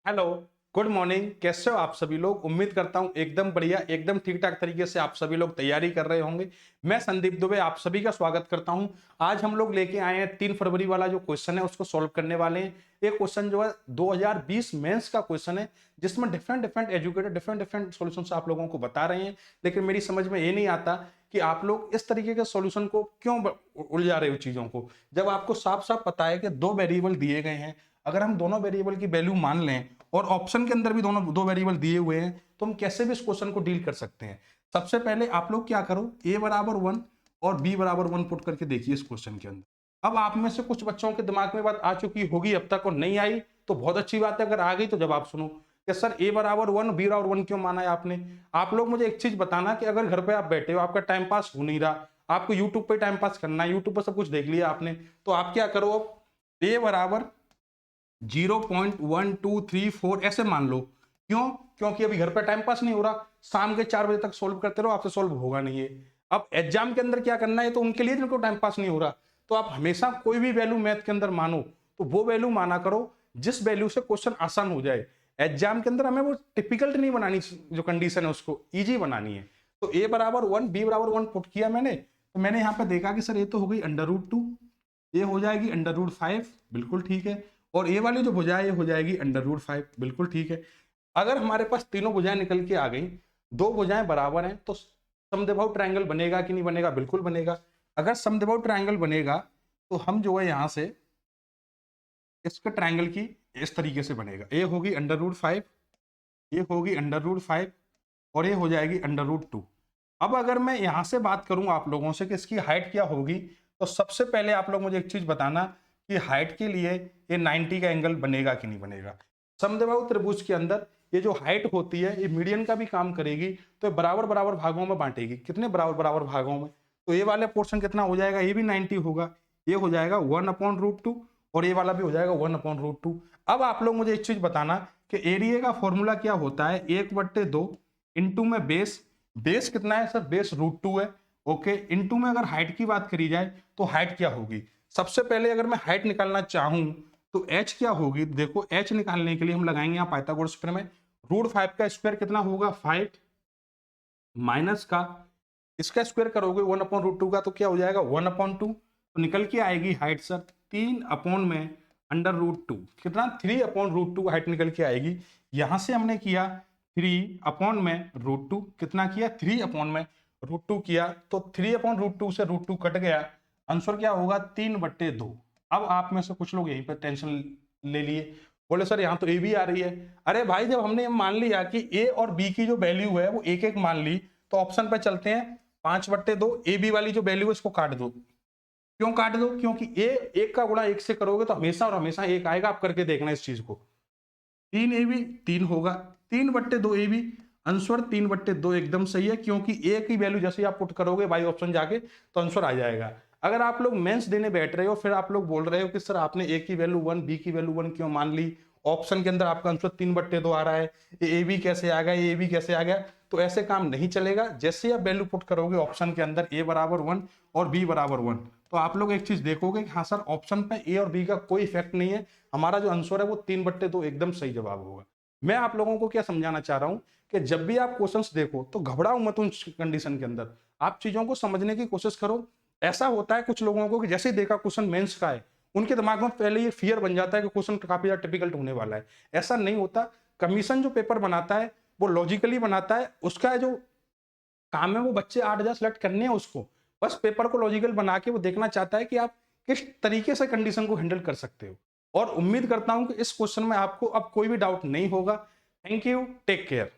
Hello, good morning. कैसे हो आप सभी लोग? उम्मीद करता हूं एकदम बढ़िया, एकदम ठीक ठाक तरीके से आप सभी लोग तैयारी कर रहे होंगे। मैं संदीप दुबे आप सभी का स्वागत करता हूं। आज हम लोग लेके आए हैं 3 फरवरी वाला जो क्वेश्चन है उसको सॉल्व करने वाले हैं। ये क्वेश्चन जो है 2020 मेंस का क्वेश्चन है, जिसमें different different educator different different solutions आप लोगों को बता रहे हैं। लेकिन मेरी समझ में ये नहीं आता कि आप लोग इस तरीके के सॉल्यूशन को क्यों उलझा रहे हो चीजों को, जब आपको साफ साफ पता है कि 2 वेरिएबल दिए गए हैं। अगर हम दोनों वेरिएबल की वैल्यू मान लें और ऑप्शन के अंदर भी दोनों 2 वेरिएबल दिए हुए हैं, तो हम कैसे भी इस क्वेश्चन को डील कर सकते हैं। सबसे पहले आप लोग क्या करो, a बराबर 1 और b बराबर 1 पुट करके देखिए इस क्वेश्चन के अंदर। अब आप में से कुछ बच्चों के दिमाग में बात आ चुकी होगी अब तक और नहीं आई तो बहुत अच्छी बात है। अगर आ गई तो जवाब सुनो कि सर a बराबर 1 b बराबर 1 क्यों माना है आपने। आप लोग मुझे एक चीज बताना कि अगर घर पे आप बैठे हो, आपका टाइम पास हो नहीं रहा, आपको यूट्यूब पे टाइम पास करना है, यूट्यूब पर सब कुछ देख लिया आपने, तो आप क्या करो, अब a बराबर 0.1234 ऐसे मान लो। क्यों? क्योंकि अभी घर पे टाइम पास नहीं हो रहा, शाम के 4 बजे तक सोल्व करते रहो, आपसे सोल्व होगा नहीं है। अब एग्जाम के अंदर क्या करना है, तो उनके लिए जिनको टाइम पास नहीं हो रहा, तो आप हमेशा कोई भी वैल्यू मैथ के अंदर मानो तो वो वैल्यू माना करो जिस वैल्यू से क्वेश्चन आसान हो जाए। एग्जाम के अंदर हमें वो टिपिकल्ट नहीं बनानी, जो कंडीशन है उसको इजी बनानी है। तो a बराबर 1 b बराबर 1 पुट किया मैंने, तो मैंने यहाँ पे देखा कि सर ये तो हो गई √2, ये हो जाएगी √5, बिल्कुल ठीक है। और ये वाली जो भुजा है ये हो जाएगी √5, बिल्कुल ठीक है। अगर हमारे पास तीनों भुजाएं निकल के आ गई, दो भुजाएं बराबर हैं, तो समद्विबाहु ट्रायंगल बनेगा कि नहीं बनेगा? बिल्कुल बनेगा। अगर समद्विबाहु ट्रायंगल बनेगा तो हम जो है यहां से इसके ट्रायंगल की इस तरीके से बनेगा। ये होगी √5, ये होगी √5 और ये हो जाएगी √2। अब अगर मैं यहां से बात करूं आप लोगों से कि इसकी हाइट क्या होगी, तो सबसे पहले आप लोग मुझे एक चीज बताना कि हाइट के लिए ये 90 का एंगल बनेगा कि नहीं बनेगा। समद्विबाहु त्रिभुज के अंदर ये जो हाइट होती है ये मीडियन का भी काम करेगी, तो बराबर बराबर भागों में बांटेगी। कितने बराबर बराबर भागों में? तो ये वाला पोर्शन कितना हो जाएगा, ये भी 90 होगा, ये हो जाएगा 1/√2 और ये वाला भी हो जाएगा 1/√2। अब आप लोग मुझे एक चीज बताना कि एरिया का फॉर्मूला क्या होता है, 1/2 इंटू में बेस। बेस कितना है सर? बेस √2 है। ओके, इंटू में अगर हाइट की बात करी जाए तो हाइट क्या होगी? सबसे पहले अगर मैं हाइट निकालना चाहूं तो h क्या होगी? देखो h निकालने के लिए हम लगाएंगे यहाँ पाइथागोरस थ्योरम में। √5 का स्क्वायर कितना होगा? 5 माइनस का इसका स्क्वायर करोगे 1/√2 का तो क्या हो जाएगा? 1/2। तो निकल के आएगी हाइट सर 3 अपॉन में √2, कितना? 3/√2 हाइट निकल के आएगी। यहां से हमने किया 3 अपॉन में √2, कितना किया? 3 अपॉन में √2 किया, तो 3/√2 से √2 कट गया, आंसर क्या होगा? 3/2। अब आप में से कुछ लोग यहीं पर टेंशन ले लिए, बोले सर यहाँ तो ए भी आ रही है। अरे भाई, जब हमने मान लिया कि ए और बी की जो वैल्यू है वो एक एक मान ली, तो ऑप्शन पे चलते हैं। 5/2 ए बी वाली जो वैल्यू है इसको काट दो। क्यों काट दो? क्योंकि ए एक का गुणा एक से करोगे तो हमेशा और हमेशा एक आएगा। आप करके देखना इस चीज को। 3ab 3 होगा, 3/2ab, आंसर 3/2 एकदम सही है, क्योंकि ए की वैल्यू जैसे आप पुट करोगे बाई ऑप्शन जाके तो आंसर आ जाएगा। अगर आप लोग मेंस देने बैठ रहे हो फिर आप लोग बोल रहे हो कि सर आपने ए की वैल्यू 1 बी की वैल्यू 1 क्यों मान ली, ऑप्शन के अंदर आपका आंसर 3/2 आ रहा है, ए बी कैसे आ गया, ए बी कैसे आ गया? तो ऐसे काम नहीं चलेगा। जैसे आप वैल्यू पुट करोगे ऑप्शन के अंदर ए बराबर 1 और बी बराबर 1, तो आप लोग एक चीज देखोगे कि हाँ सर ऑप्शन पे ए और बी का कोई इफेक्ट नहीं है, हमारा जो आंसर है वो 3/2 एकदम सही जवाब होगा। मैं आप लोगों को क्या समझाना चाह रहा हूं कि जब भी आप क्वेश्चंस देखो तो घबराओ मत उन कंडीशन के अंदर, आप चीजों को समझने की कोशिश करो। ऐसा होता है कुछ लोगों को कि जैसे ही देखा क्वेश्चन मेंस का है, उनके दिमाग में पहले ये फियर बन जाता है कि क्वेश्चन काफी ज्यादा टिपिकल होने वाला है। ऐसा नहीं होता। कमीशन जो पेपर बनाता है वो लॉजिकली बनाता है, उसका जो काम है वो बच्चे 8 सेलेक्ट करने हैं उसको, बस पेपर को लॉजिकल बना के वो देखना चाहता है कि आप किस तरीके से कंडीशन को हैंडल कर सकते हो। और उम्मीद करता हूं कि इस क्वेश्चन में आपको अब कोई भी डाउट नहीं होगा। Thank you, take care.